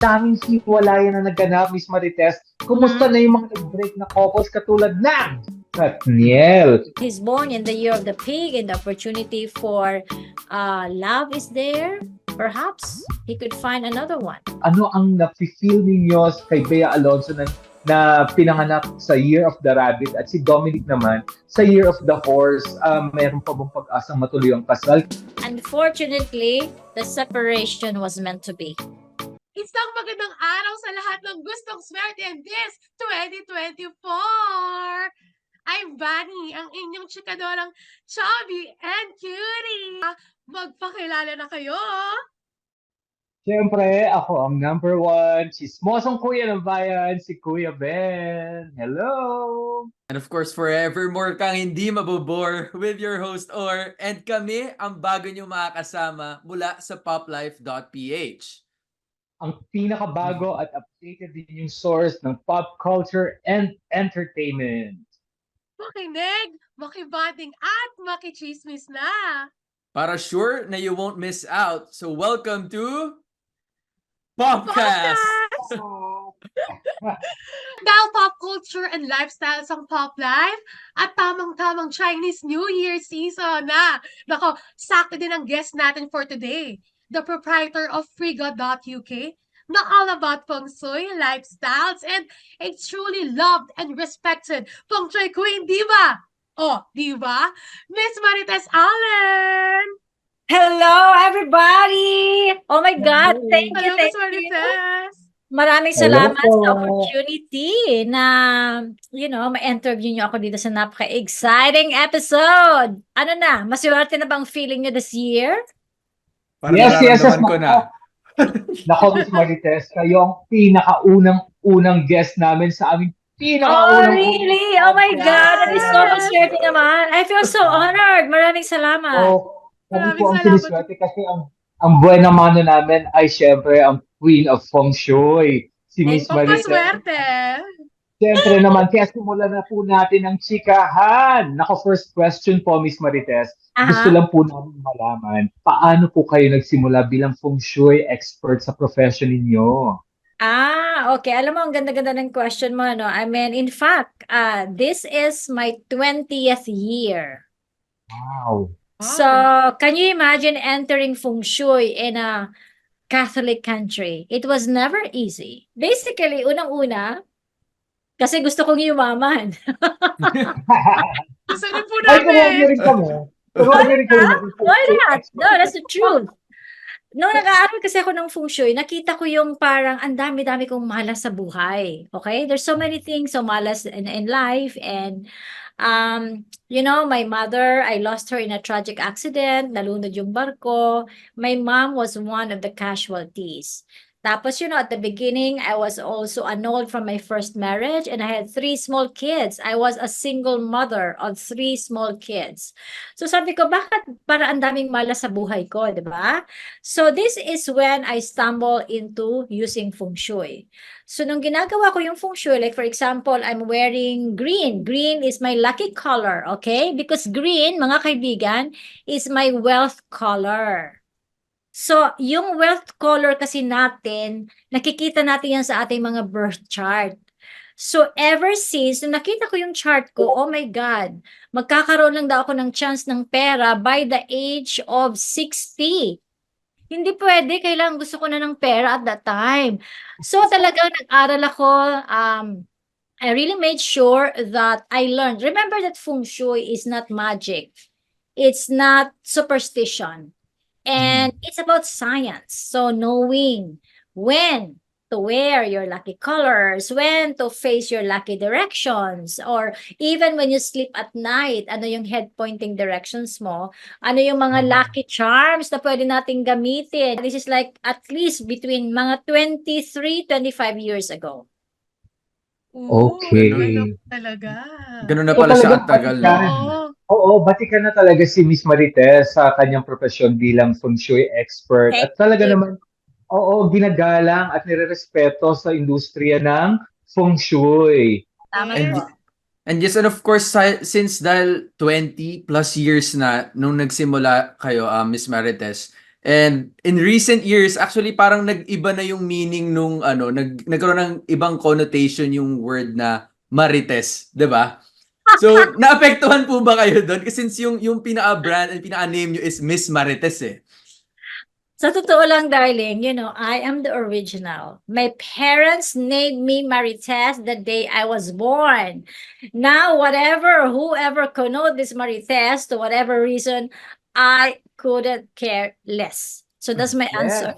daming hiwalayan na naganap, Miss Marites. Kumusta na yung mga nag-break na couples katulad ng Niel? He's born in the year of the pig and the opportunity for love is there. Perhaps he could find another one. Ano ang nafe-feel ninyo kay Bea Alonzo na pinanganak sa Year of the Rabbit at si Dominic naman sa Year of the Horse? Meron pa bang pag-asang matuloy ang kasal? Unfortunately, the separation was meant to be. Isang magandang araw sa lahat ng gustong swerte in this 2024! I'm Bunny, ang inyong chikadorang chubby and cutie. Magpakilala na kayo! Siyempre, ako ang number one, chismosong kuya ng bayan, si Kuya Ben. Hello! And of course, forevermore kang hindi mabobore with your host Or. And kami ang bago nyo makakasama mula sa PopLife.ph. Ang pinakabago at updated din yung source ng pop culture and entertainment. Makinig, makibanding at makichismis na! Para sure na you won't miss out. So welcome to PopCast! Dahil pop culture and lifestyle ang PopLife at tamang-tamang Chinese New Year season na. Nako, sakto din ang guest natin for today. The proprietor of freegod.uk na all about Feng Shui, lifestyles, and a truly loved and respected Feng Shui Queen Diva. Oh, Diva? Miss Marites Allen! Hello, everybody! Oh my God, thank you, Hello, Miss thank you. Marites! Maraming Hello salamat po. sa opportunity na, ma-interview niyo ako dito sa napaka-exciting episode. Ano na, maswerte na bang feeling niyo this year? Parang Yes. nararamdaman ko na. Nako, Miss Marites, kayo ang pinakaunang guest namin sa aming pinakaunang really? Oh my God, that is so maswerte naman. I feel so honored. Maraming salamat. Kami Maraming po ang salamat. siniswerte kasi ang buwan na mano namin ay syempre ang Queen of Feng Shui, si Miss Marites. Pampaswerte! Siyempre naman, kaya simulan na po natin ang chikahan. Nako, first question po, Miss Marites. Gusto lang po namin malaman, paano po kayo nagsimula bilang Feng Shui expert sa profession ninyo? Okay. Alam mo, ang ganda-ganda ng question mo, no? I mean, in fact, this is my 20th year. Wow. So, can you imagine entering Feng Shui in a Catholic country? It was never easy. Basically, unang-una, kasi gusto kong yumaman. Gusto rin po Ay, turuan niyo namin! rin kami. Turuan niyo rin kami. Why not? No, that's the truth. Nung nag-aaral kasi ako ng Feng Shui, nakita ko yung parang ang dami-dami kong malas sa buhay. Okay? There's so many things so malas in life, and my mother, I lost her in a tragic accident, nalunod yung barko. My mom was one of the casualties. Tapos, at the beginning, I was also annulled from my first marriage and I had 3 small kids. I was a single mother of 3 small kids. So sabi ko, bakit para ang daming malas sa buhay ko, di ba? So this is when I stumble into using Feng Shui. So nung ginagawa ko yung Feng Shui, like for example, I'm wearing green. Green is my lucky color, okay? Because green, mga kaibigan, is my wealth color. So, yung wealth color kasi natin, nakikita natin yan sa ating mga birth chart. So, ever since, nung nakita ko yung chart ko, oh my God, magkakaroon lang daw ako ng chance ng pera by the age of 60. Hindi pwede, kailangan gusto ko na ng pera at that time. So, talagang nag-aral ako, I really made sure that I learned. Remember that Feng Shui is not magic. It's not superstition. And it's about science. So knowing when to wear your lucky colors, when to face your lucky directions, or even when you sleep at night, ano yung head pointing directions mo, ano yung mga lucky charms na pwede nating gamitin. This is like at least between mga 23, 25 years ago. Okay. Ganun talaga. Ganun na pala siya at tagal. Oo, batikan na talaga si Miss Marites sa kanyang profesyon bilang Feng Shui expert. At talaga naman, ginagalang at nirerespeto sa industriya ng Feng Shui. Tama po. And yes, and of course, since dahil 20 plus years na nung nagsimula kayo, Miss Marites, And in recent years, actually parang nag-iba na yung meaning nung nagkaroon ng ibang connotation yung word na marites, 'di ba? So, naapektuhan po ba kayo doon? Kasi since yung pinaka-brand and pinaka-name nyo is Miss Marites eh. Sa totoo lang, darling, I am the original. My parents named me Marites the day I was born. Now, whoever connote this Marites, to whatever reason, I couldn't care less. So that's my answer.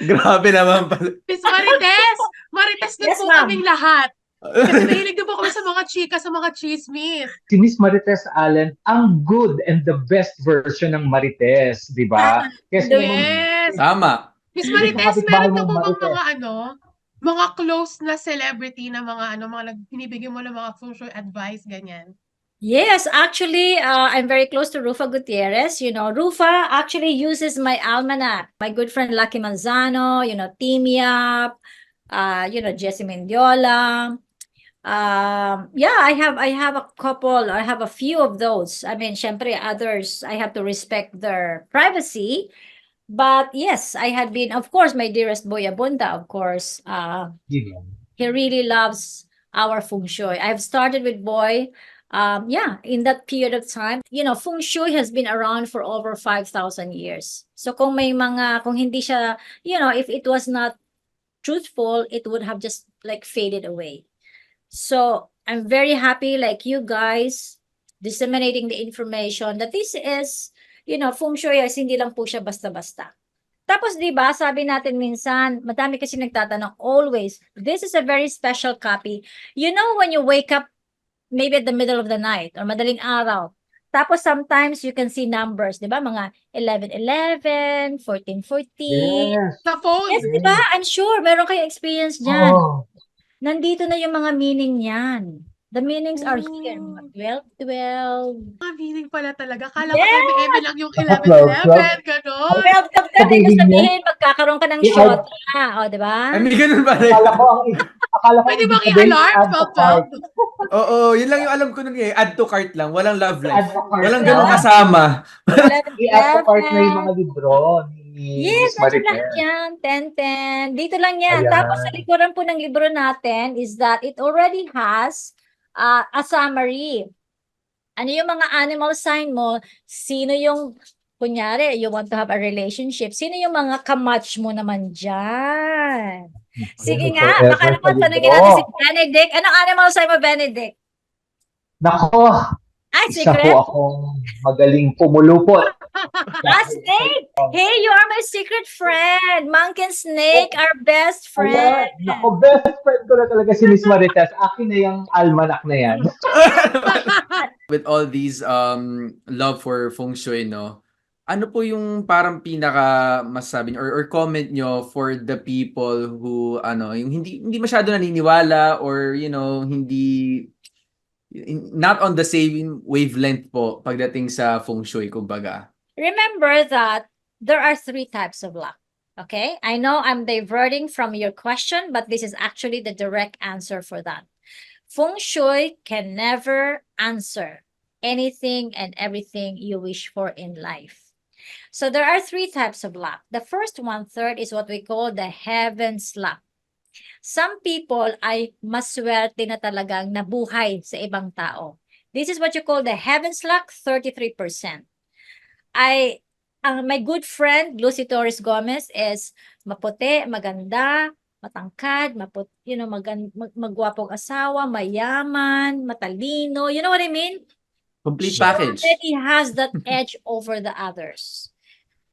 Grabe naman pala. Miss Marites! Marites din Yes, po ma'am. kaming lahat. Kasi mahilig din po kami sa mga chika, sa mga chismis. Si Miss Marites Allen, ang good and the best version ng Marites, di ba? Kasi Yes! Tama. Miss Yung Marites, kapitbahay meron ka mong po bang Marites. mga close na celebrity na binibigyan mo ng mga feng shui advice, ganyan? Yes, actually, I'm very close to Rufa Gutierrez. Rufa actually uses my almanac. My good friend Lucky Manzano, Team Yap, Jesse Mendiola. Yeah, I have a couple, I have a few of those. I mean, syempre others, I have to respect their privacy. But yes, I had been, of course, my dearest Boy Abunda, of course. He really loves our feng shui. I've started with Boy. Yeah, in that period of time, feng shui has been around for over 5,000 years. So kung hindi siya, if it was not truthful, it would have just like faded away. So I'm very happy, like you guys, disseminating the information that this is, feng shui is hindi lang po siya basta-basta. Tapos, di ba, sabi natin minsan, madami kasi nagtatanong, always, this is a very special copy. When you wake up, maybe at the middle of the night, or madaling araw, tapos sometimes you can see numbers, di ba, mga 11-11, 14-14. Yes. Sa phone. Yes, di ba? I'm sure, meron kayong experience dyan. Oh, Nandito na yung mga meaning niyan. The meanings are here. Oh. Mga 12-12. Mga meaning pala talaga. Kala ko Yes! eme-eme lang yung Dapat 11-11, gano'n. 12-12, ibig sabihin, magkakaroon ka ng I-add- shota. O, di ba? Ay, may ganun pala. akala ko Pwede ibig bang sabihin, i-alarm? add to cart. 12-12? Oo, yun lang yung alam ko nun eh. Add to cart lang. Walang love life. Add to cart Walang lang. ganun kasama. I-add to cart na yung mga libro ni Yes, Miss nandyan lahat Marites. yan. 10-10. Dito lang yan. Ayan. Tapos sa likuran po ng libro natin is that it already has a summary. Ano yung mga animal sign mo? Sino yung, kunyari, you want to have a relationship. Sino yung mga kamatch mo naman dyan? Sige nga, baka naman tanongin natin si Benedict. Anong animal sign mo, Benedict? Nako, Ay, isa secret? po akong magaling pumulupot. Snake! Hey, you are my secret friend. Monkey and snake are best friend. Nako, best friend ko na talaga si Miss Marites. Akin na yung almanac na yan. With all these love for feng shui, no? Ano po yung parang pinaka masasabi nyo or comment nyo for the people who yung hindi masyado naniniwala or hindi not on the same wavelength po pagdating sa feng shui kumbaga. Remember that there are 3 types of luck. Okay? I know I'm diverting from your question, but this is actually the direct answer for that. Feng Shui can never answer anything and everything you wish for in life. So there are 3 types of luck. The first 1/3 is what we call the heaven's luck. Some people ay maswerte na talagang nabuhay sa ibang tao. This is what you call the heaven's luck, 33%. My good friend, Lucy Torres Gomez, is maputi, maganda, matangkad, magwapong asawa, mayaman, matalino. You know what I mean? Complete She package. already has that edge over the others.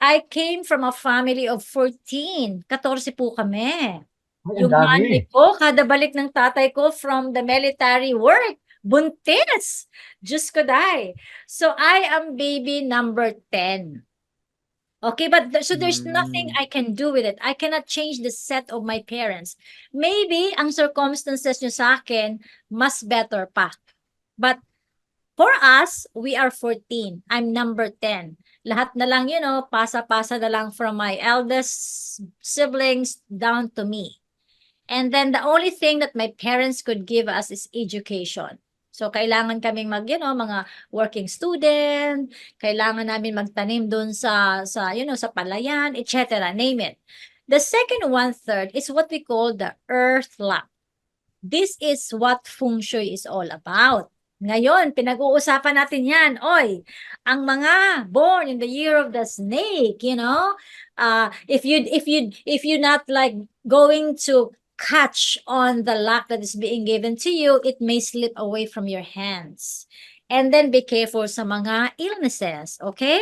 I came from a family of 14. 14 po kami. Yung nanay ko, kada balik ng tatay ko from the military work, buntis. Diyos ko dahi. So I am baby number 10. Okay, but so there's nothing I can do with it. I cannot change the set of my parents. Maybe ang circumstances nyo sa akin, mas better pa. But for us, we are 14. I'm number 10. Lahat na lang, pasa-pasa na lang from my eldest siblings down to me. And then the only thing that my parents could give us is education. So, kailangan kaming mga working student, kailangan namin magtanim dun sa palayan, etc. Name it. The second one-third is what we call the earth lock. This is what Feng Shui is all about. Ngayon, pinag-uusapan natin yan. Oy, ang mga born in the year of the snake, if you not like going to catch on the luck that is being given to you, it may slip away from your hands. And then be careful sa mga illnesses, okay?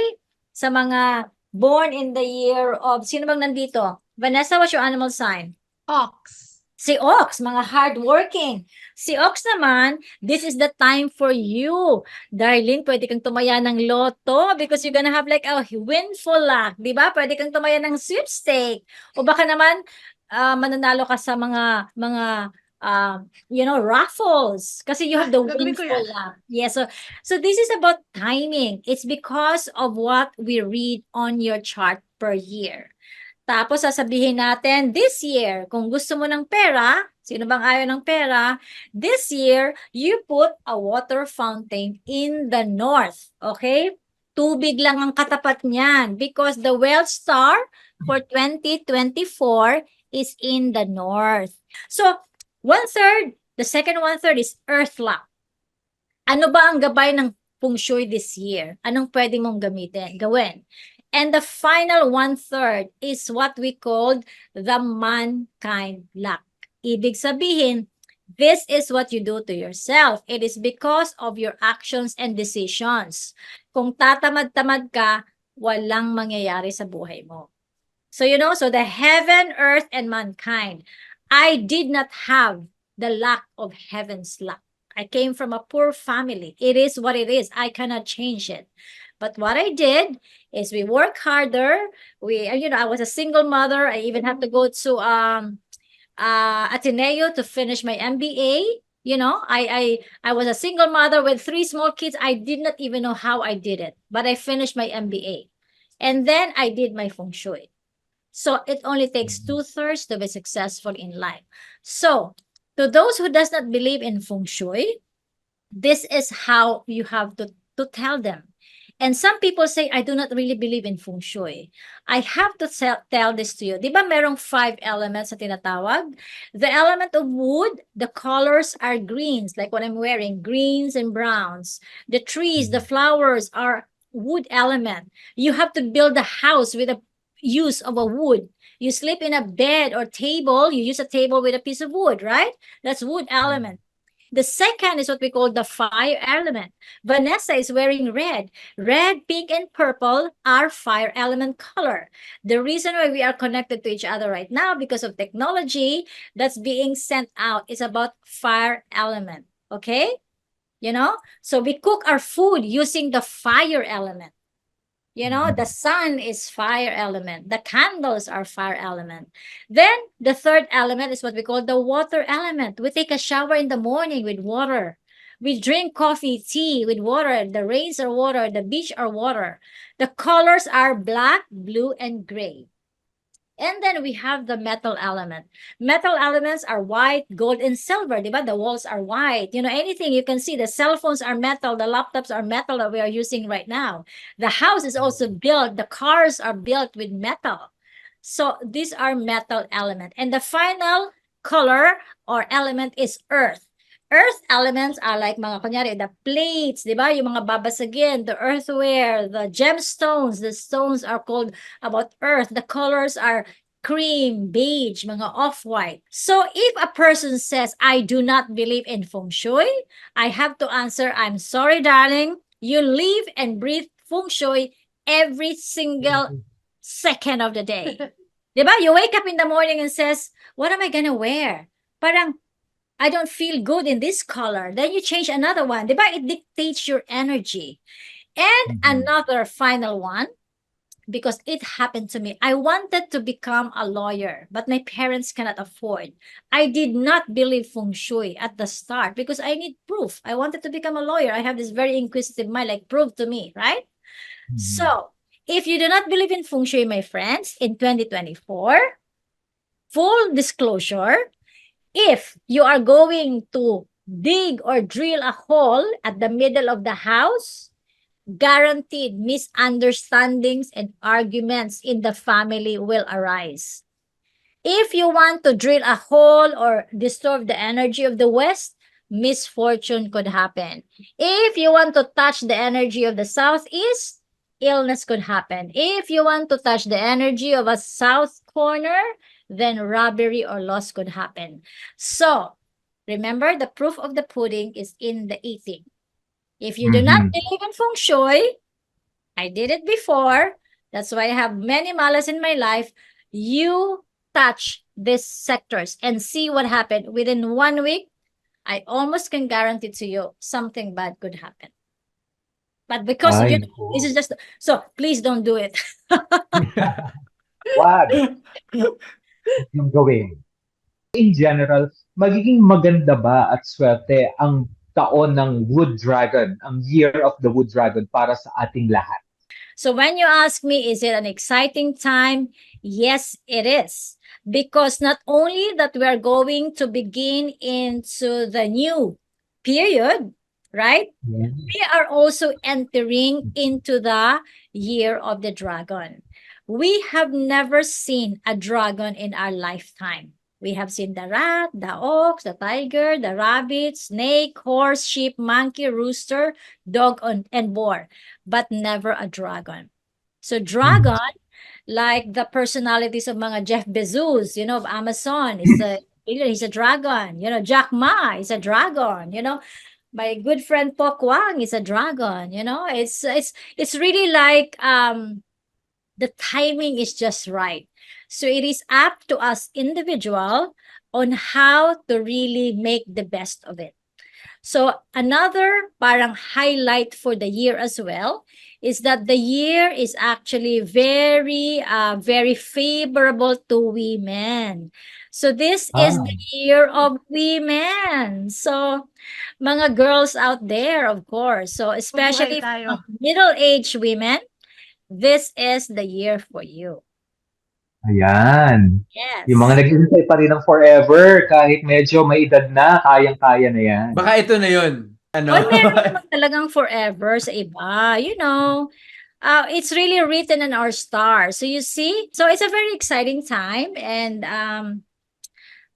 Sa mga born in the year of, sino bang nandito? Vanessa, what's your animal sign? Ox. Si Ox, mga hardworking. Si Ox naman, this is the time for you. Darling, pwede kang tumaya ng loto because you're gonna have like a windfall luck. Di ba? Pwede kang tumaya ng sweepstake. O baka naman, mananalo ka sa mga raffles. Kasi you have the Gagawin ko windfall yan. luck. Yeah, so this is about timing. It's because of what we read on your chart per year. Tapos sasabihin natin, this year, kung gusto mo ng pera, sino bang ayaw ng pera? This year, you put a water fountain in the north. Okay? Tubig lang ang katapat niyan because the wealth star for 2024 is in the north. So, one-third, the second one-third is earth lock. Ano ba ang gabay ng Feng Shui this year? Anong pwede mong gawin? And the final one-third is what we called the mankind luck. Ibig sabihin, this is what you do to yourself. It is because of your actions and decisions. Kung tatamad-tamad ka, walang mangyayari sa buhay mo. So so the heaven, earth, and mankind. I did not have the luck of heaven's luck. I came from a poor family. It is what it is. I cannot change it. But what I did is we work harder. I was a single mother. I even had to go to Ateneo to finish my MBA. I was a single mother with 3 small kids. I did not even know how I did it, but I finished my MBA. And then I did my Feng Shui. So it only takes 2/3 to be successful in life. So to those who does not believe in Feng Shui, this is how you have to tell them. And some people say, I do not really believe in Feng Shui. I have to tell this to you. Di ba merong 5 elements na tinatawag? The element of wood, the colors are greens, like what I'm wearing, greens and browns. The trees, the flowers are wood element. You have to build a house with a use of a wood. You sleep in a bed or table, you use a table with a piece of wood, right? That's wood element. The second is what we call the fire element. Vanessa is wearing red. Red, pink, and purple are fire element color. The reason why we are connected to each other right now because of technology that's being sent out is about fire element. Okay? So we cook our food using the fire element. The sun is fire element. The candles are fire element. Then the third element is what we call the water element. We take a shower in the morning with water. We drink coffee, tea with water. The rains are water. The beach are water. The colors are black, blue, and gray. And then we have the metal element. Metal elements are white, gold, and silver. Diba? The walls are white. Anything you can see. The cell phones are metal. The laptops are metal that we are using right now. The house is also built. The cars are built with metal. So these are metal element. And the final color or element is earth. Earth elements are like kunyari, the plates, di ba? Yung mga babasagin, the earthware, the gemstones, the stones are called about earth. The colors are cream, beige, mga off-white. So if a person says, I do not believe in Feng Shui, I have to answer, I'm sorry, darling. You live and breathe Feng Shui every single second of the day. Di ba? You wake up in the morning and says, what am I gonna wear? Parang, I don't feel good in this color. Then you change another one. Diba? It dictates your energy. And another final one, because it happened to me. I wanted to become a lawyer, but my parents cannot afford. I did not believe Feng Shui at the start because I need proof. I wanted to become a lawyer. I have this very inquisitive mind, like prove to me, right? So, if you do not believe in Feng Shui, my friends, in 2024, full disclosure, if you are going to dig or drill a hole at the middle of the house, guaranteed misunderstandings and arguments in the family will arise. If you want to drill a hole or disturb the energy of the West, misfortune could happen. If you want to touch the energy of the Southeast, illness could happen. If you want to touch the energy of a south corner, then robbery or loss could happen. So, remember, the proof of the pudding is in the eating. If you do not believe in Feng Shui, I did it before. That's why I have many malas in my life. You touch these sectors and see what happened. Within 1 week, I almost can guarantee to you something bad could happen. But because Ay, this is just, so please don't do it. wag yung gawin. In general, magiging maganda ba at swerte ang taon ng Wood Dragon, ang Year of the Wood Dragon para sa ating lahat? So when you ask me, is it an exciting time? Yes, it is. Because not only that we are going to begin into the new period, right? We are also entering into the Year of the Dragon. We have never seen a dragon in our lifetime. We have seen the rat, the ox, the tiger, the rabbit, snake, horse, sheep, monkey, rooster, dog, and boar, but never a dragon. So dragon, like the personalities of mga Jeff Bezos, of Amazon, he's a dragon. Jack Ma is a dragon. My good friend Po Kwang is a dragon. It's really like the timing is just right. So it is up to us individual on how to really make the best of it. So another parang highlight for the year as well is that the year is actually very, very favorable to women. So this is the year of women. So mga girls out there, of course. So especially middle-aged women, this is the year for you. Ayan. Yes. Yung mga naghihintay pa rin ng forever, kahit medyo may edad na, kayang-kaya na yan. Baka ito na yun. Well, meron naman talagang forever sa iba. It's really written in our stars. So you see? So it's a very exciting time. And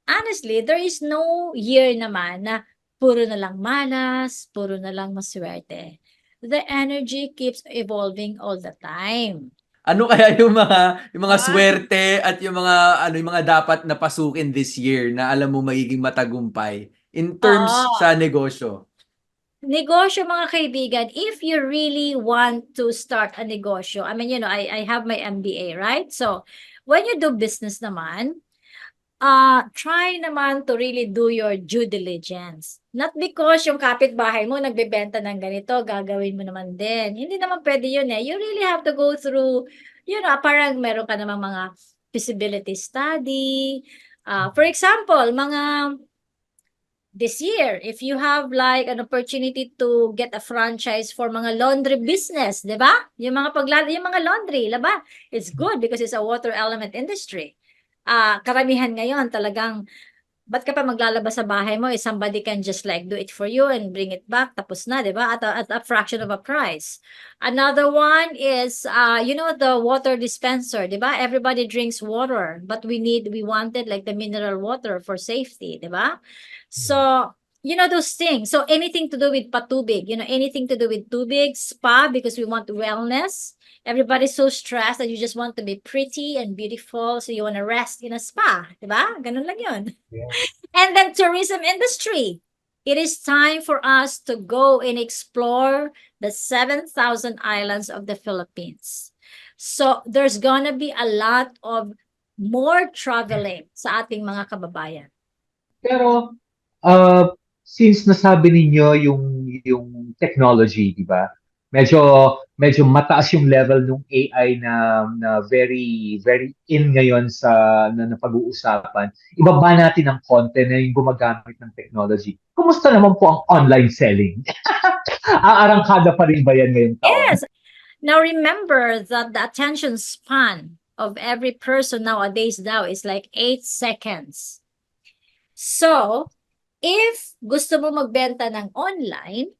honestly, there is no year naman na puro na lang malas, puro na lang maswerte. The energy keeps evolving all the time. Ano kaya yung mga swerte at yung mga dapat na pasukin this year na alam mo magiging matagumpay in terms sa negosyo? Negosyo, mga kaibigan, if you really want to start a negosyo, I mean, I have my MBA, right? So, when you do business naman, try naman to really do your due diligence. Not because yung kapitbahay mo nagbebenta ng ganito, gagawin mo naman din. Hindi naman pwede yun eh. You really have to go through, parang meron ka namang mga feasibility study. For example, this year, if you have like an opportunity to get a franchise for mga laundry business, di ba? Yung mga laundry, diba? It's good because it's a water element industry. Karamihan ngayon talagang ba't ka pa maglalabas sa bahay mo, somebody can just like do it for you and bring it back, tapos na, di ba? At a fraction of a price. Another one is, the water dispenser, di ba? Everybody drinks water, but we wanted like the mineral water for safety, di ba? So, those things. So anything to do with patubig, anything to do with tubig, spa, because we want wellness. Everybody's so stressed that you just want to be pretty and beautiful, so you want to rest in a spa, diba? Ganun lang yun. Yeah. And then tourism industry. It is time for us to go and explore the 7,000 islands of the Philippines. So there's gonna be a lot of more traveling sa ating mga kababayan. Pero, since nasabi ninyo yung technology, di ba? Medyo mataas yung level ng AI na very very in ngayon na pag-uusapan. Ibaba natin ang content na yung gumagamit ng technology. Kumusta naman po ang online selling? Aarangkada pa rin ba yan ngayong taon? Yes. Now remember that the attention span of every person nowadays is like 8 seconds. So if gusto mo magbenta ng online,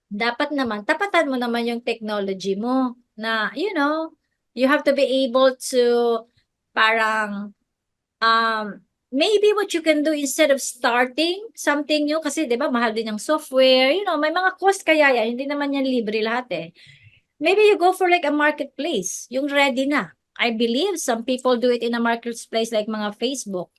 dapat naman, tapatan mo naman yung technology mo na, you have to be able to parang, maybe what you can do instead of starting something new, kasi di ba mahal din yung software, may mga cost kaya yan, hindi naman yan libre lahat eh. Maybe you go for like a marketplace, yung ready na. I believe some people do it in a marketplace like mga Facebook.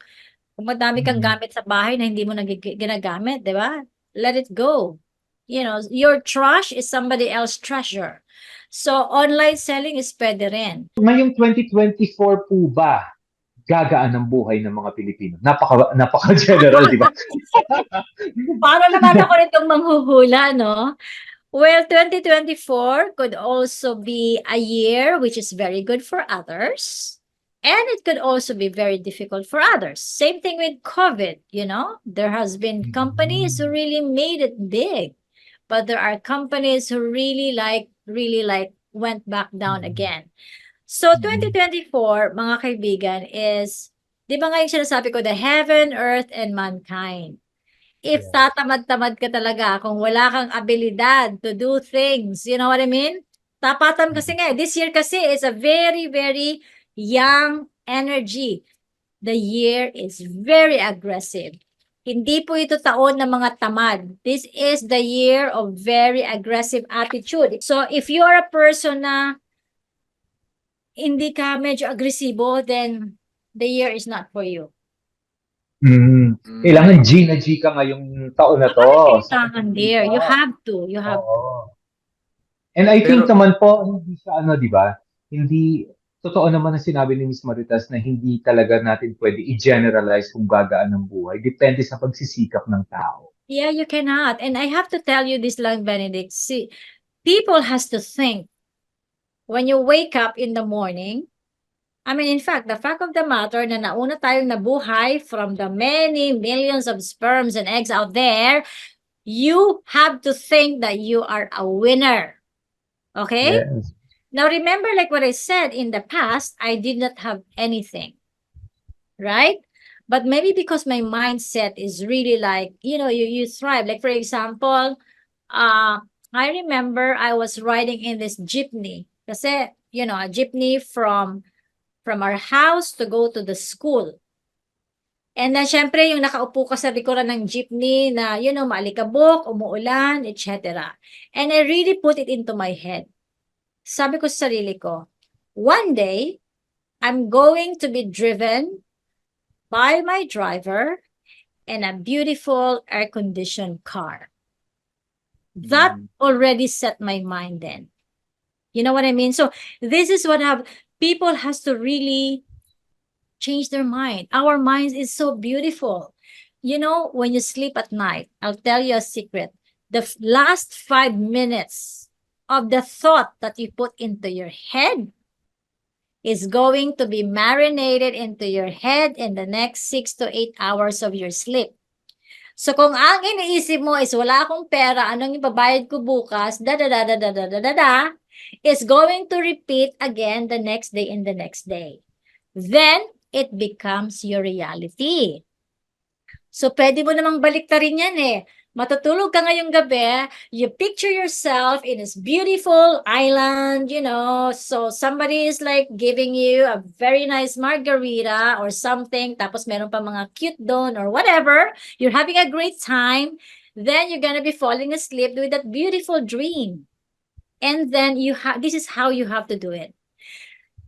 Kung madami kang gamit sa bahay na hindi mo ginagamit, di ba? Let it go. Your trash is somebody else's treasure. So, online selling is pwede rin. Ngayong 2024 po ba, gagaan ang buhay ng mga Pilipino? Napaka-general, di ba? Para naman ako nitong manghuhula, no? Well, 2024 could also be a year which is very good for others. And it could also be very difficult for others. Same thing with COVID, There has been companies who really made it big. But there are companies who really went back down again. So 2024, mga kaibigan, is, di ba nga yung sinasabi ko, the heaven, earth, and mankind. If tatamad-tamad ka talaga, kung wala kang abilidad to do things, you know what I mean? Tapatan kasi nga, this year kasi is a very, very young energy. The year is very aggressive. Hindi po ito taon ng mga tamad. This is the year of very aggressive attitude. So, if you are a person na hindi ka medyo agresibo, then the year is not for you. Kailangan G na G ka ngayong taon na to. Kailangan, dear. You have to. You have to. And I think naman po, hindi siya di ba? Hindi, totoo naman ang sinabi ni Miss Maritas na hindi talaga natin pwede i-generalize kung gagaan ng buhay. Depende sa pagsisikap ng tao. Yeah, you cannot. And I have to tell you this lang, Benedict. See, people has to think. When you wake up in the morning, in fact, the fact of the matter na nauna tayong nabuhay from the many millions of sperms and eggs out there, you have to think that you are a winner. Okay? Yes. Now, remember like what I said in the past, I did not have anything. Right? But maybe because my mindset is really like, you thrive. Like, for example, I remember I was riding in this jeepney. Kasi, a jeepney from our house to go to the school. And then, syempre, yung nakaupo ka sa likuran ng jeepney na, maalikabok, umuulan, etc. And I really put it into my head. Sabi ko sa sarili ko, one day, I'm going to be driven by my driver in a beautiful air-conditioned car. That already set my mind then. You know what I mean? So this is what people has to really change their mind. Our minds is so beautiful. When you sleep at night, I'll tell you a secret. The last 5 minutes of the thought that you put into your head is going to be marinated into your head in the next 6 to 8 hours of your sleep. So kung ang iniisip mo is wala akong pera, anong ibabayad ko bukas, is going to repeat again the next day and the next day. Then, it becomes your reality. So, pwede mo namang baliktarin yan eh. Matutulog ka ngayong gabi, you picture yourself in this beautiful island, so somebody is like giving you a very nice margarita or something, tapos meron pa mga cute doon or whatever, you're having a great time, then you're gonna be falling asleep with that beautiful dream. And then this is how you have to do it.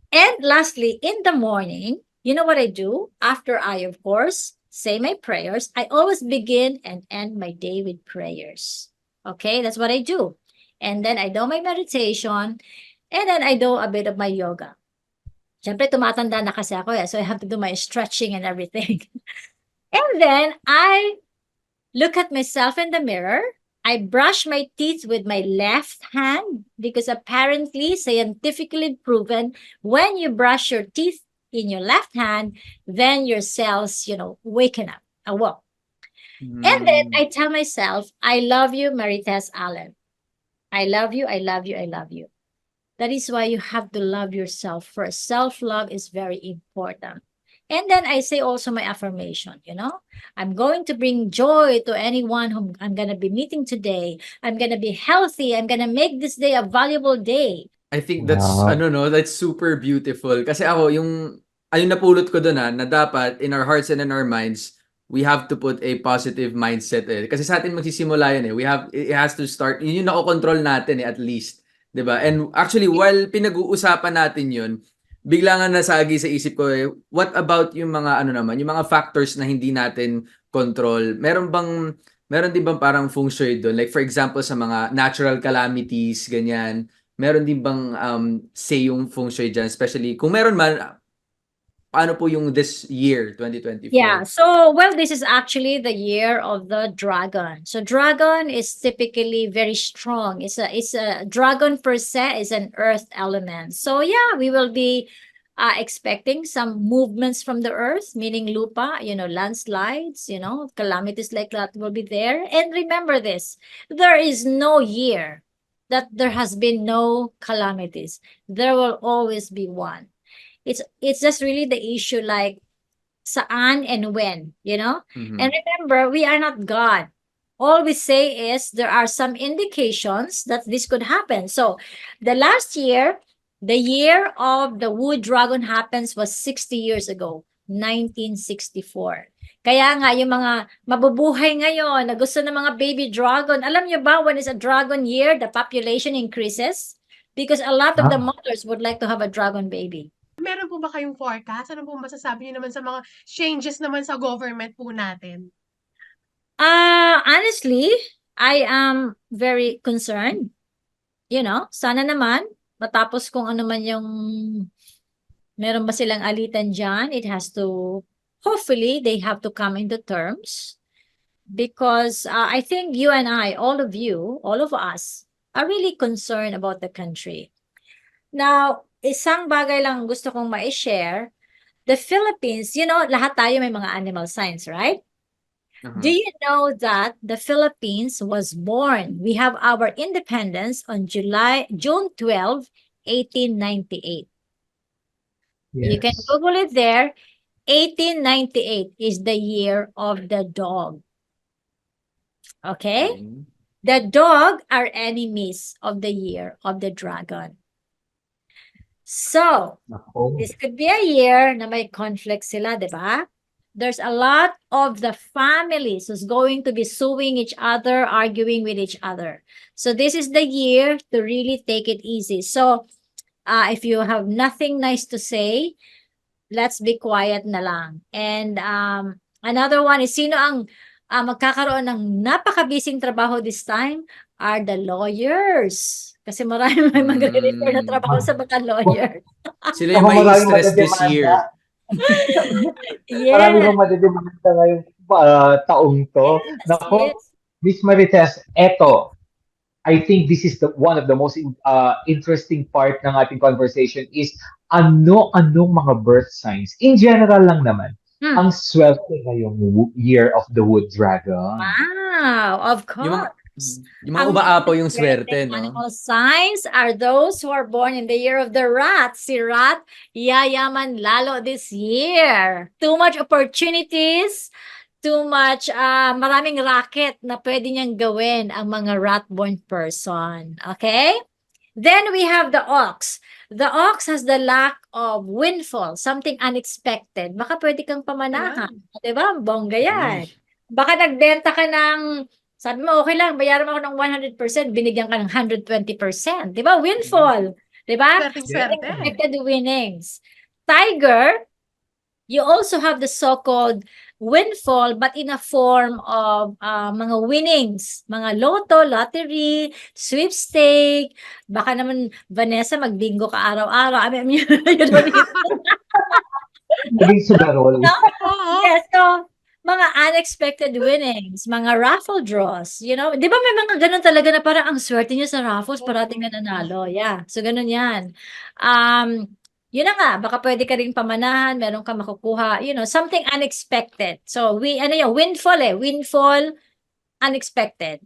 And lastly, in the morning, you know what I do? After I, of course, say my prayers, I always begin and end my day with prayers. Okay, that's what I do. And then I do my meditation, and then I do a bit of my yoga. Siyempre, tumatanda na kasi ako so I have to do my stretching and everything. And then I look at myself in the mirror. I brush my teeth with my left hand because apparently, scientifically proven, when you brush your teeth in your left hand, then your cells, waken up, awoke. And then I tell myself, I love you, Marites Allen. I love you, I love you, I love you. That is why you have to love yourself first. Self-love is very important. And then I say also my affirmation, I'm going to bring joy to anyone whom I'm going to be meeting today. I'm going to be healthy. I'm going to make this day a valuable day. I think that's Wow. that's super beautiful. Kasi ako yung napulot ko doon na dapat in our hearts and in our minds, we have to put a positive mindset eh. Kasi sa atin magsisimula yan eh. It has to start, yun yung nakokontrol natin eh at least. 'Di ba? And actually, while pinag-uusapan natin yun, bigla nga nasagi sa isip ko eh, what about yung mga naman, yung mga factors na hindi natin control? Meron din bang parang feng shui doon? Like for example, sa mga natural calamities, ganyan. Meron din bang say yung feng shui dyan? Especially, kung meron man, paano po yung this year, 2024? Yeah, so this is actually the year of the dragon. So dragon is typically very strong. It's a dragon per se is an earth element. So yeah, we will be expecting some movements from the earth, meaning lupa, landslides, calamities like that will be there. And remember this, there is no year that there has been no calamities. There will always be one. It's just really the issue like saan and when, Mhm. And remember, we are not God. All we say is there are some indications that this could happen. So the last year, the year of the wood dragon happens was 60 years ago, 1964. Kaya nga, yung mga mabubuhay ngayon na gusto ng mga baby dragon, alam nyo ba when is a dragon year, the population increases? Because a lot of the mothers would like to have a dragon baby. Meron po ba kayong forecast? Ano po masasabi niyo naman sa mga changes naman sa government po natin? Honestly, I am very concerned. Sana naman matapos kung ano man yung meron ba silang alitan dyan, hopefully they have to come into terms because I think you and I, all of you, all of us are really concerned about the country. Now, isang bagay lang gusto kong ma-share. The Philippines, lahat tayo may mga animal signs, right? Do you know that the Philippines was born? We have our independence on June 12, 1898. Yes. You can Google it there. 1898 is the year of the dog. Okay? The dog are enemies of the year of the dragon. So, this could be a year na may conflict sila, di ba? There's a lot of the families who's going to be suing each other, arguing with each other. So this is the year to really take it easy. So if you have nothing nice to say, let's be quiet na lang. And another one is sino ang magkakaroon ng napaka-busy trabaho this time are the lawyers. Kasi marami may magre-refer na trabaho sa mga lawyers. Sila yung may stress this year. Yes. Marami bang madidemanda ngayong taong to. Yes, Nako, yes. Miss Marites, I think this is one of the most interesting part ng ating conversation is anong mga birth signs. In general lang naman, ang swerte ngayong year of the wood dragon. Wow, of course. Yung mga umaapaw yung swerte, no? Animal signs are those who are born in the year of the rat. Si rat, yayaman lalo this year. Too much opportunities, too much, maraming racket na pwede niyang gawin ang mga rat-born person. Okay? Then we have the ox. The ox has the lack of windfall, something unexpected. Baka pwede kang pamanahan. Diba? Bongga yan. Baka nagbenta ka ng sabi mo, okay lang, bayaran mo ako ng 100%, binigyan ka ng 120%. Di ba? Windfall. Di ba? Expected winnings. Tiger, you also have the so-called windfall, but in a form of mga winnings. Mga lotto, lottery, sweepstake. Baka naman, Vanessa, magbingo ka araw-araw. I mean, you don't need Naging sugarol. Yes, so, mga unexpected winnings, mga raffle draws, di ba may mga ganun talaga na parang ang swerte niya sa raffles, parating na nanalo. Yeah, so ganun yan. Yun na nga, baka pwede ka rin pamanahan, meron ka makukuha, something unexpected. So, windfall, unexpected.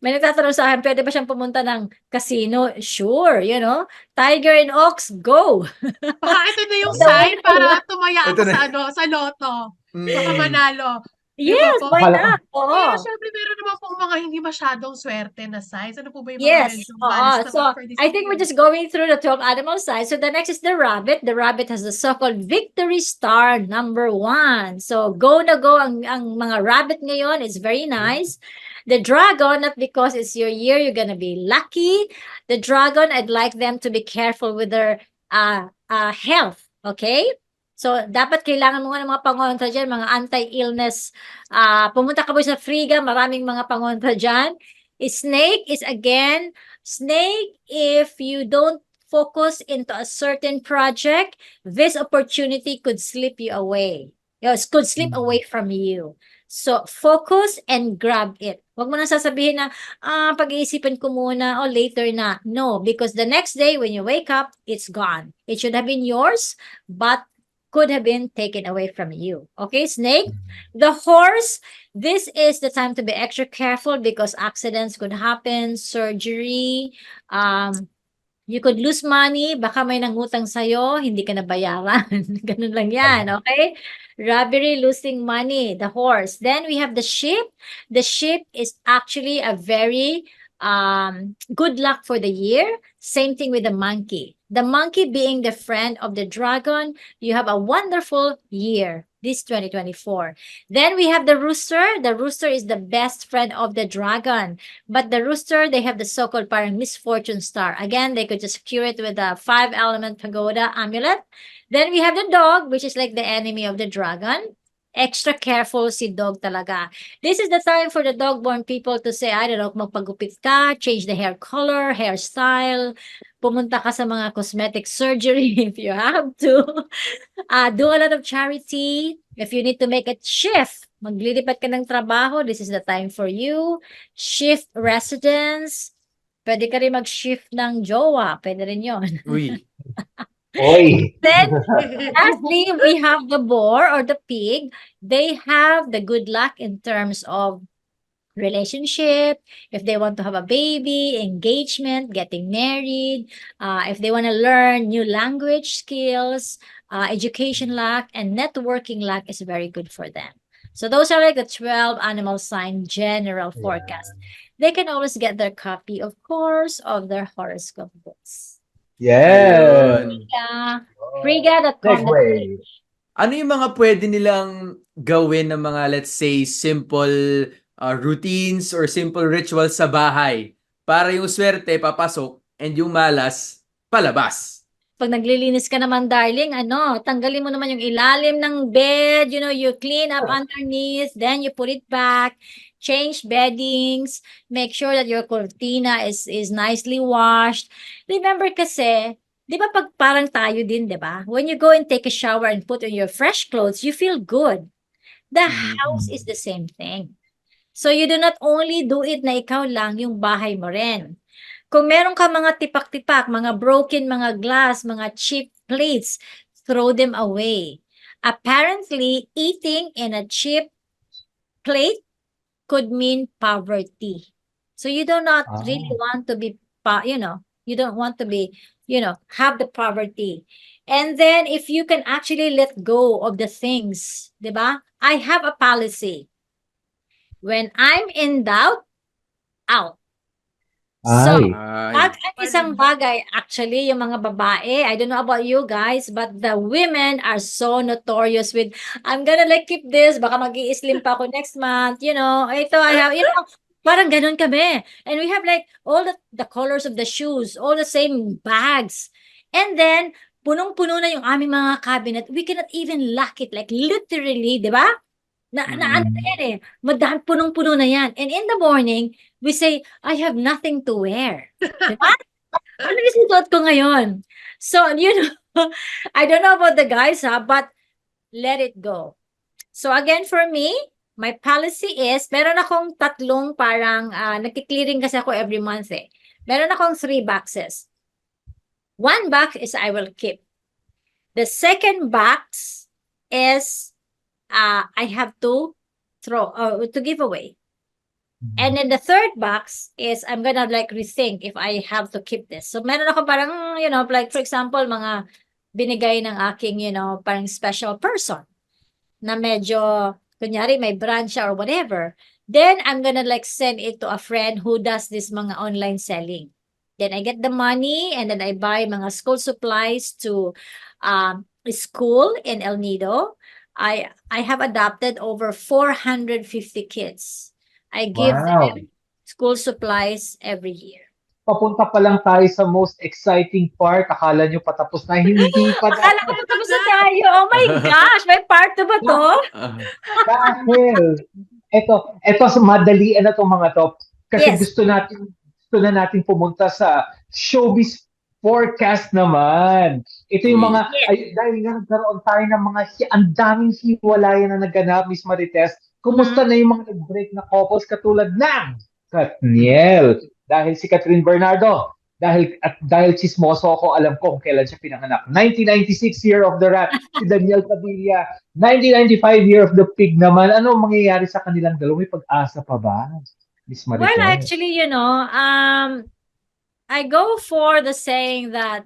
May nagtatanong sa akin, pwede ba siyang pumunta ng casino? Sure, you know. Tiger and Ox, go! Baka ito na yung The sign winner para will- tumaya Ito ako na. sa sa loto. Baka Mm. manalo. Di ba Yes, po? why Akala ko, not? Pero Oo. syempre meron naman pong mga hindi masyadong swerte na signs. Ano po ba yung mga Yes. medyo malas naman So for this I think we're year? just going through the 12 animal signs. So the next is the rabbit. The rabbit has the so-called victory star number 1. So go na go ang mga rabbit ngayon. It's very nice. The dragon, not because it's your year, you're gonna be lucky. The dragon, I'd like them to be careful with their health. Okay? So, dapat kailangan mo nga ng mga pangontra dyan, mga anti-illness. Pumunta ka po sa Friga, maraming mga pangontra dyan. Snake is again, snake, if you don't focus into a certain project, this opportunity could slip you away. Yes, could slip away from you. So, focus and grab it. Huwag mo na sasabihin na, pag-iisipan ko muna o later na. No, because the next day when you wake up, it's gone. It should have been yours, but could have been taken away from you. Okay, snake? The horse, this is the time to be extra careful because accidents could happen, surgery, you could lose money, baka may nangutang sa'yo, hindi ka nabayaran. Ganun lang yan, okay? Robbery, losing money, the horse. Then we have the sheep. The sheep is actually a very good luck for the year. Same thing with the monkey. The monkey being the friend of the dragon, you have a wonderful year, this 2024. Then we have the rooster. The rooster is the best friend of the dragon. But the rooster, they have the so-called parang misfortune star. Again, they could just cure it with a 5-element pagoda amulet. Then we have the dog, which is like the enemy of the dragon. Extra careful si dog talaga. This is the time for the dog-born people to say, I don't know, magpagupit ka, change the hair color, hairstyle, pumunta ka sa mga cosmetic surgery if you have to. Do a lot of charity. If you need to make a shift, maglilipat ka ng trabaho, this is the time for you. Shift residence. Pwede ka rin mag-shift ng jowa. Pwede rin yon. Uy. oy. Then, lastly, we have the boar or the pig. They have the good luck in terms of relationship, if they want to have a baby, engagement, getting married, if they want to learn new language skills, education luck, and networking luck is very good for them. So those are like the 12 animal sign general forecast. They can always get their copy, of course, of their horoscope books. Yes. Ayun. Friga.com. Segue. Ano yung mga pwede nilang gawin ng mga, let's say, simple routines or simple rituals sa bahay para yung swerte papasok and yung malas palabas? Pag naglilinis ka naman, darling, tanggalin mo naman yung ilalim ng bed, you clean up underneath, then you put it back, change beddings, make sure that your cortina is nicely washed. Remember kasi, di ba pag parang tayo din, di ba? When you go and take a shower and put on your fresh clothes, you feel good. The house is the same thing. So you do not only do it na ikaw lang, yung bahay mo rin. Kung meron ka mga tipak-tipak, mga broken, mga glass, mga cheap plates, throw them away. Apparently, eating in a cheap plate could mean poverty. So you do not really want to be, you don't want to be, have the poverty. And then if you can actually let go of the things, di ba? I have a policy. When I'm in doubt, out. So, Ay. ang isang bagay, actually, yung mga babae, I don't know about you guys, but the women are so notorious with, I'm gonna like keep this, baka mag-i-slim pa ako next month, ito, I have, parang ganun kami. And we have like all the colors of the shoes, all the same bags. And then, punong-puno na yung aming mga cabinet. We cannot even lock it, like literally, di ba? Ano na yan eh. Punong-puno na yan. And in the morning, we say, I have nothing to wear. Diba? Ano yung suot ko ngayon? So, I don't know about the guys but let it go. So again, for me, my policy is, meron akong tatlong parang, nagki-clearing kasi ako every month eh. Meron akong 3 boxes. 1 box is I will keep. The second box is I have to throw to give away. And then the third box is I'm gonna like rethink if I have to keep this. So meron ako parang, like for example, mga binigay ng aking, parang special person na medyo, kunyari may brand siya or whatever. Then I'm gonna like send it to a friend who does this mga online selling. Then I get the money and then I buy mga school supplies to school in El Nido. I have adopted over 450 kids. I give Wow. them school supplies every year. Papunta pa lang tayo sa most exciting part. Akala nyo patapos na. Hindi pa Akala ko dapat. tapos na tayo. Oh my gosh, may part 2 ba to? Dahil, eto madalian na itong mga to. Kasi Yes. gusto na natin pumunta sa showbiz forecast naman. Ito yung mga, dahil nga nagkaroon tayo ng mga, ang daming hiwalayan na naganap, Miss Marites. Kumusta na yung mga nag-break na couples katulad ng Katniel? Dahil si Catherine Bernardo, dahil chismoso ako, alam ko kung kailan siya pinanganak. 1996 year of the rat, si Daniel Padilla. 1995 year of the pig naman. Ano mangyayari sa kanilang dalawa? May pag-asa pa ba, Miss Marites? Well, actually, I go for the saying that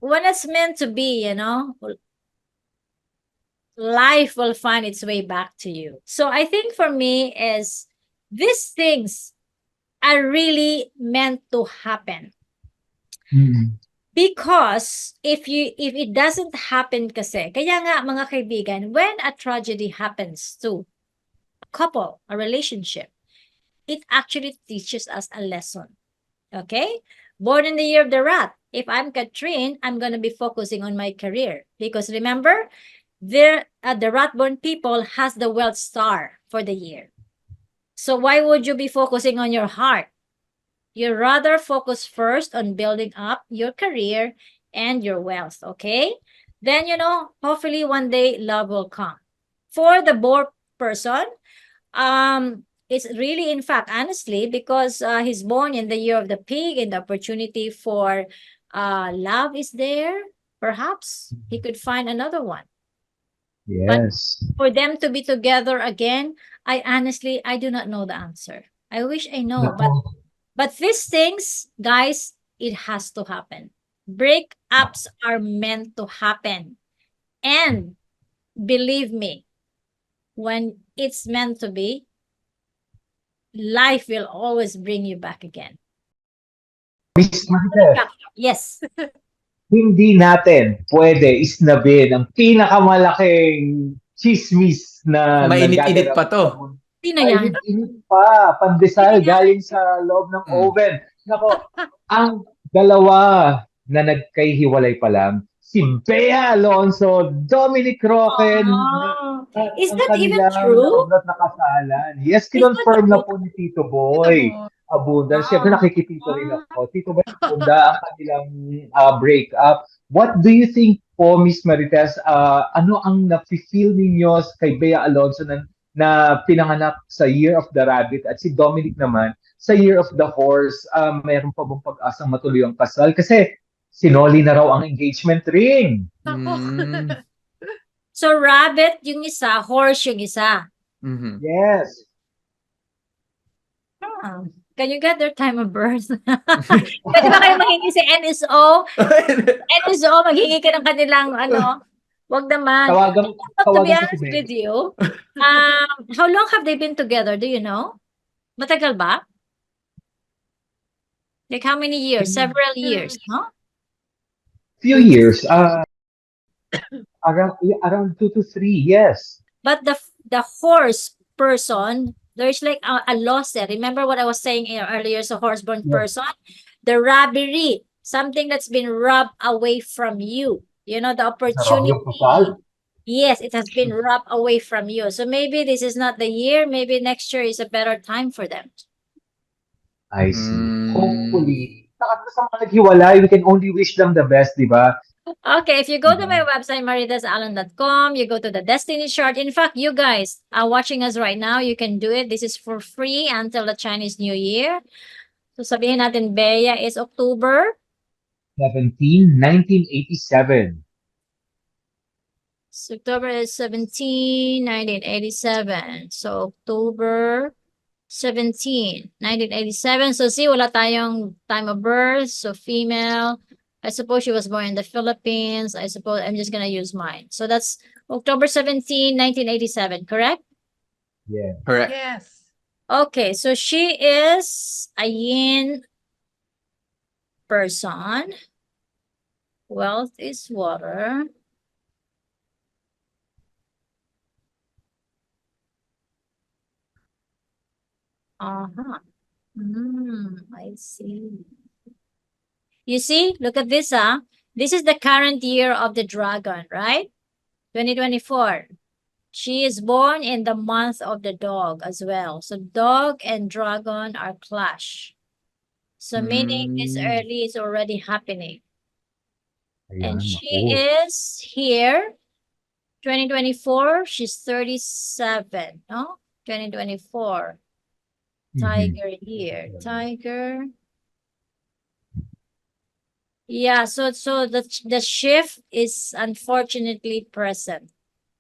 when it's meant to be, life will find its way back to you. So I think for me is these things are really meant to happen. Because if it doesn't happen kasi, kaya nga mga kaibigan, when a tragedy happens to a couple, a relationship, it actually teaches us a lesson. Okay? Born in the year of the rat. If I'm Katrine, I'm going to be focusing on my career. Because remember, the rat-born people has the wealth star for the year. So why would you be focusing on your heart? You rather focus first on building up your career and your wealth, okay? Then, hopefully one day love will come. For the boar person, it's really, in fact, honestly, because he's born in the year of the pig and the opportunity for love is there, perhaps he could find another one. Yes. But for them to be together again, I do not know the answer. I wish I know, but these things, guys, it has to happen. Breakups are meant to happen. And believe me, when it's meant to be, life will always bring you back again. Miss Marites, Yes. hindi natin pwede isnabin ang pinakamalaking chismis na mainit-init pa to. Sino yan? Mainit pa, pandesal galing sa loob ng oven. Nako, ang dalawa na nagkahiwalay pa lang, si Bea Alonso, Dominic Roquen. Is that even true? Na kasalan. Yes, kinonfirm na po ni Tito Boy Abunda. Siyempre nakikitito rin ako. Tito Boy Abunda ang kanilang breakup. What do you think po, Miss Marites? Ano ang nafe-feel ninyo kay Bea Alonso na pinanganak sa Year of the Rabbit at si Dominic naman sa Year of the Horse? Mayroon pa bang pag-asang matuloy ang kasal? Kasi sinoli na raw ang engagement ring. So, rabbit yung isa, horse yung isa. Yes. Can you get their time of birth? Pwede ba kayo mahingi si NSO? NSO, maghingi ka ng kanilang wag naman. To be honest with you, how long have they been together? Do you know? Matagal ba? Like how many years? Several years, no? Few years. Around 2 to 3, yes. But the horse person, there's like a loss there. Remember what I was saying earlier, so horse-born person? The robbery, something that's been robbed away from you. The opportunity. Yes, it has been robbed away from you. So maybe this is not the year. Maybe next year is a better time for them. I see. Hopefully. Sa mga naghiwalay, we can only wish them the best, di ba? Okay, if you go to my website, maritasalon.com, you go to the Destiny chart. In fact, you guys are watching us right now. You can do it. This is for free until the Chinese New Year. So sabihin natin, Bea is October 17, 1987. So October is 17, 1987. So October 17, 1987. So see, wala tayong time of birth. So female. I suppose she was born in the Philippines. I suppose I'm just gonna use mine. So that's October 17, 1987, correct? Yeah. Correct. Yes. Okay, so she is a yin person. Wealth is water. Uh-huh. I see. You see, look at this, This is the current year of the dragon, right? 2024. She is born in the month of the dog as well. So dog and dragon are clash. So meaning this early is already happening. And Ayan, she naku. is here, 2024, she's 37, no? 2024. Tiger here. Tiger. Yeah, so the shift is unfortunately present.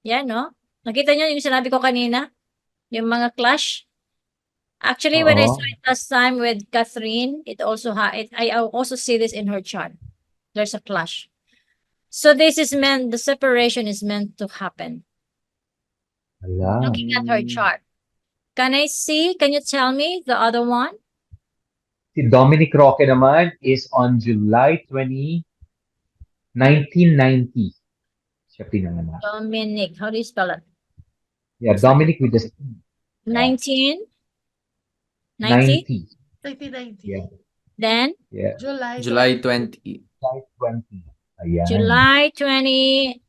Yeah, no? Nakita niyo yung sinabi ko kanina? Yung mga clash? Actually, when I saw it last time with Catherine, I also see this in her chart. There's a clash. So this is meant, the separation is meant to happen. Ala. Looking at her chart. Can you tell me the other one? Si Dominic Roque naman is on July 20, 1990. Siya pinanganak. Dominic, how do you spell it? Yeah, Dominic with the C. 1990? 90. 1990. Yeah. Then? Yeah. July. July 20. July 20. Ayan. July 20.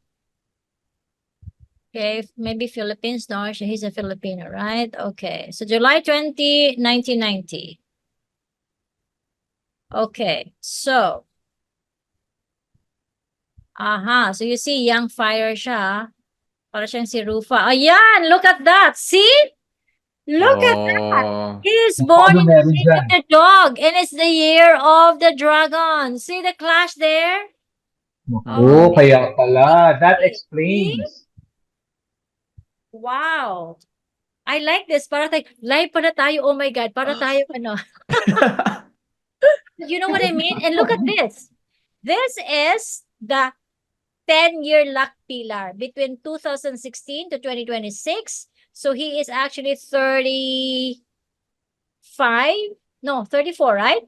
Okay, maybe Philippines. No, he's a Filipino, right? Okay, so July 20, 1990. Okay, so. So you see, young fire siya. Para siyang si Rufa. Ayan, look at that. See? Look at that. He is born in the year of the dog, and it's the year of the dragon. See the clash there? Oh, kaya pala. That explains. Wow. I like this. Para tayo, live pala tayo. Oh my God. Para tayo, ano. You know what I mean? And look at this. This is the 10-year luck pillar between 2016 to 2026. So he is actually 35. No, 34, right?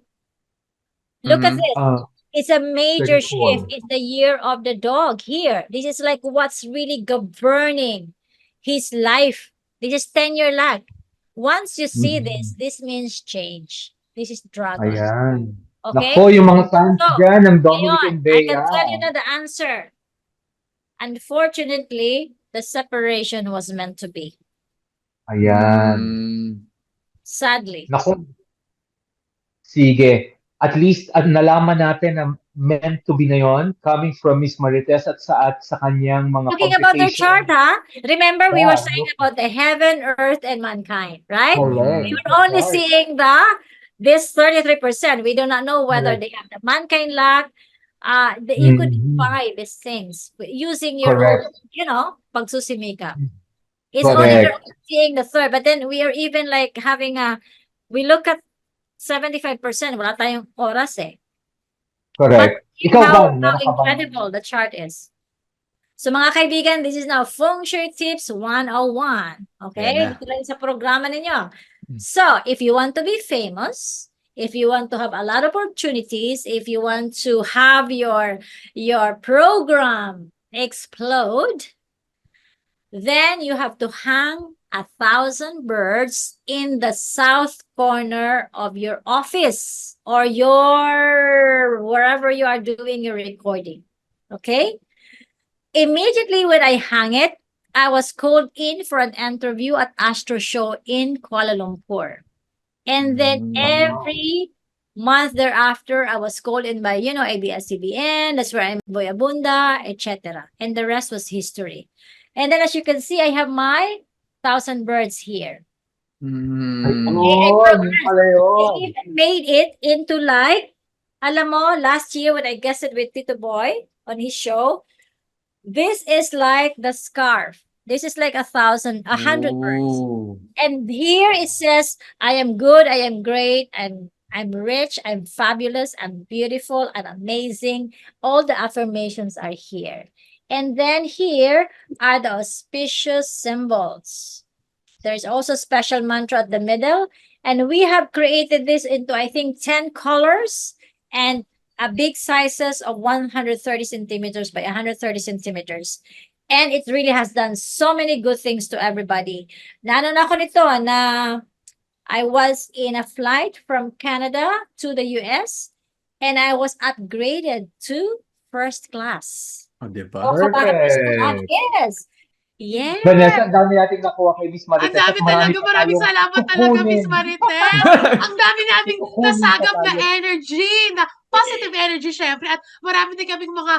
Look at this. It's a major 34. shift. It's the year of the dog here. This is like what's really governing his life. This is 10-year luck. Once you see this means change. This is dragon. Ayan. Okay? Nako, yung mga fans dyan ng Dominic and I Bea. can tell you na the answer. Unfortunately, the separation was meant to be. Ayan. Sadly. Nako. Sige. At least nalaman natin na meant to be na yon, coming from Miss Marites at sa kanyang mga Talking about their chart, complications. Remember, we were saying about the heaven, earth, and mankind, right? Correct. We were only seeing this 33%. We do not know whether they have the mankind luck. You could buy these things using your own, pagsusimika. It's only seeing the third, but then we are even like having we look at 75%, wala tayong oras eh. Correct. Ikaw how incredible the chart is. So mga kaibigan, this is now Feng Shui Tips 101. Okay? Ito lang sa programa ninyo. So, if you want to be famous, if you want to have a lot of opportunities, if you want to have your program explode, then you have to hang 1,000 birds in the south corner of your office or wherever you are doing your recording. Okay? Immediately when I hung it, I was called in for an interview at Astro Show in Kuala Lumpur. And then every month thereafter, I was called in by, ABS-CBN, that's where I'm Boy Abunda, etc. And the rest was history. And then as you can see, I have my 1,000 birds here. They even made it into like, alam mo, last year when I guested with Tito Boy on his show, this is like the scarf This is like 1,000, 100 words. Oh. And here it says, I am good, I am great, I'm rich, I'm fabulous, I'm beautiful, I'm amazing. All the affirmations are here. And then here are the auspicious symbols. There's also special mantra at the middle. And we have created this into, I think, 10 colors and a big sizes of 130 centimeters by 130 centimeters. And it really has done so many good things to everybody. Naano na ako nito na I was in a flight from Canada to the US and I was upgraded to first class. Oh, di ba? Oh, first class, Perfect. yes. Yeah. Vanessa, ang dami nating nakuha kay Miss Ang Marites dami at marami talaga. pa Maraming tayong salamat talaga, Miss kukunin. Marites. Ang dami naming Kukunin pa nasagap na tayo. energy, na positive energy syempre. At marami din kaming mga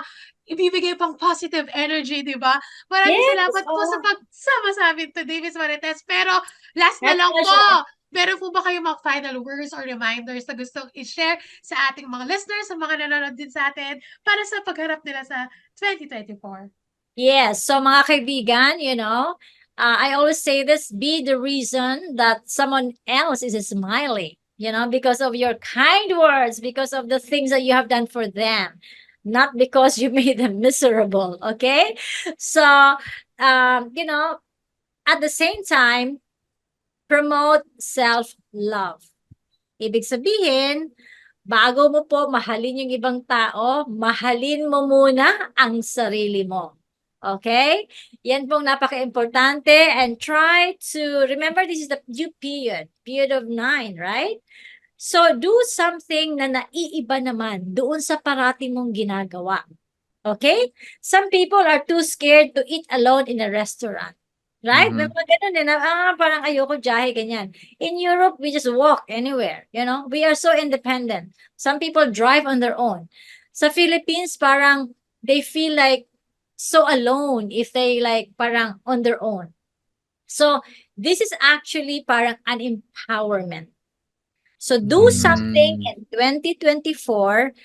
ibibigay pang positive energy, di ba? Maraming Yes, salamat po sa oh. pagsama sa amin today, Miss Marites. Pero last na My lang po, pleasure. meron po ba kayong mga final words or reminders na gustong i-share sa ating mga listeners, sa mga nanonood din sa atin, para sa pagharap nila sa 2024? Yes, so mga kaibigan, I always say this, be the reason that someone else is smiling, because of your kind words, because of the things that you have done for them, not because you made them miserable, okay? So, at the same time, promote self-love. Ibig sabihin, bago mo po mahalin yung ibang tao, mahalin mo muna ang sarili mo. Okay? Yan pong napaka-importante, and try to remember this is the new period of 9, right? So do something na naiiba naman doon sa parati mong ginagawa. Okay? Some people are too scared to eat alone in a restaurant. Right? May Mhm. mga ganun din na, parang ayoko jahe, ganyan. In Europe, we just walk anywhere, We are so independent. Some people drive on their own. Sa Philippines, parang they feel like so alone if they like parang on their own. So, this is actually parang an empowerment. So, do something Mm. in 2024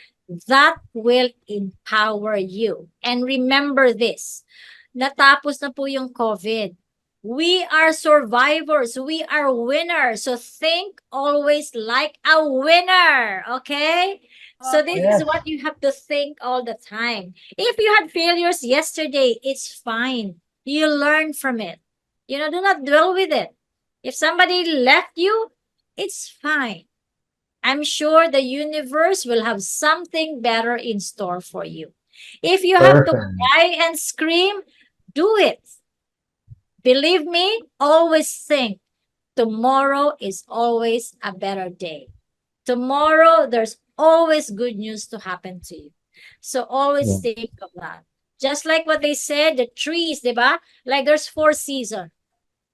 that will empower you. And remember this, natapos na po yung COVID. We are survivors. We are winners. So think always like a winner. Okay? So this Yes. is what you have to think all the time. If you had failures yesterday, it's fine. You learn from it. Do not dwell with it. If somebody left you, it's fine. I'm sure the universe will have something better in store for you. If you have to Perfect. cry and scream, do it. Believe me, always think tomorrow is always a better day. Tomorrow, there's always good news to happen to you. So always think of that. Just like what they said, the trees, diba? Like there's 4 seasons.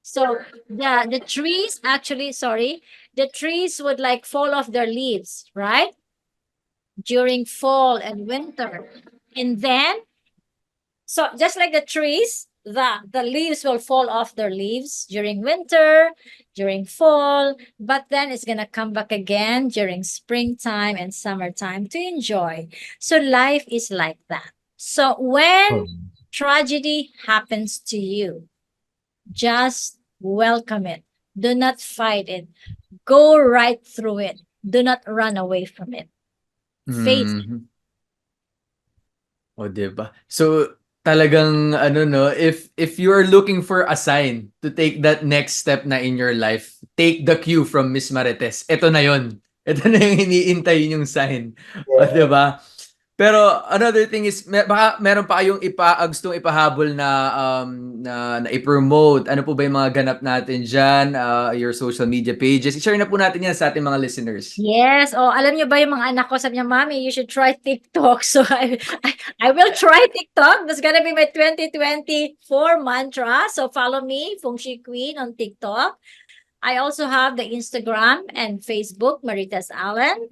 So the trees actually, the trees would like fall off their leaves, right? During fall and winter. And then, so just like the trees, the leaves will fall off their leaves during winter, during fall, but then it's gonna come back again during springtime and summertime to enjoy. So life is like that. So when tragedy happens to you, just welcome it. Do not fight it. Go right through it. Do not run away from it. Face it. Mhm. O, di ba? So, talagang if you are looking for a sign to take that next step na in your life, take the cue from Miss Marites. Ito na yon. Ito na yung iniintay yung sign. O, di ba? Pero another thing is, baka meron pa kayong gustong ipahabol na i-promote. Ano po ba yung mga ganap natin dyan? Your social media pages. I-share na po natin yan sa ating mga listeners. Yes. Oh, alam niyo ba yung mga anak ko, sabi niya, Mommy, you should try TikTok. So I will try TikTok. That's gonna be my 2024 mantra. So follow me, Feng Shui Queen on TikTok. I also have the Instagram and Facebook, Marites Allen.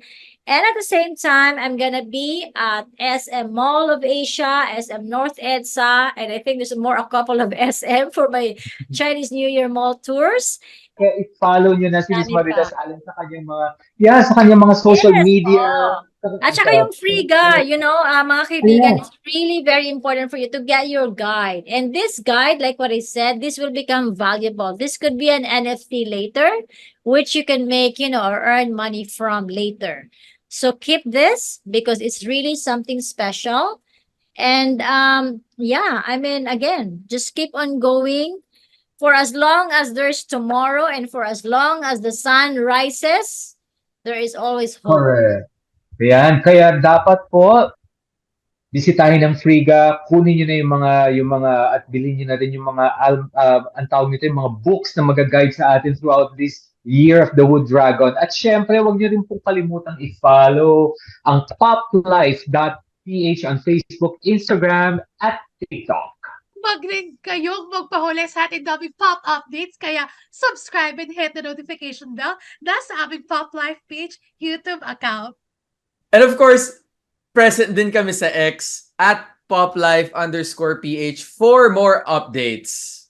And at the same time, I'm gonna be at SM Mall of Asia, SM North EDSA, and I think there's a couple of SM for my Chinese New Year mall tours. Kaya i-follow nyo na si Miss Dami Marites pa. Allen sa kanyang sa kanyang mga social Yes, media. At saka yung free guide, mga kaibigan, it's really very important for you to get your guide. And this guide, like what I said, this will become valuable. This could be an NFT later, which you can make, or earn money from later. So keep this because it's really something special. And again, just keep on going. For as long as there's tomorrow and for as long as the sun rises, there is always hope. Correct. Ayan, kaya dapat po bisitahin ng Friga, kunin niyo na yung mga at bilhin niyo na rin yung mga ang tawag nito, yung mga books na mag-guide sa atin throughout this Year of the Wood Dragon. At syempre, huwag niyo rin po kalimutang i-follow ang PopLife.ph on Facebook, Instagram, at TikTok. Mag-ring kayong magpahuli sa ating daming pop updates. Kaya subscribe and hit the notification bell na sa aming PopLife page YouTube account. And of course, present din kami sa X at PopLife_PH for more updates.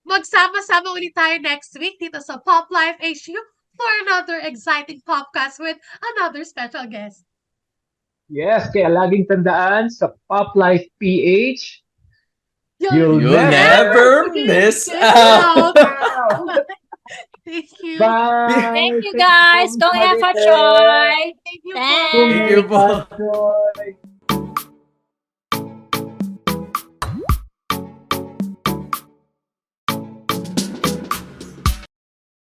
Magsama-sama ulit tayo next week dito sa PopLife HU for another exciting podcast with another special guest. Yes, kaya laging tandaan sa PopLife PH, You'll never miss out. Thank you. Bye! Thank you guys. Go F for Choi. Thank you. Thanks. Thank you po. Choy.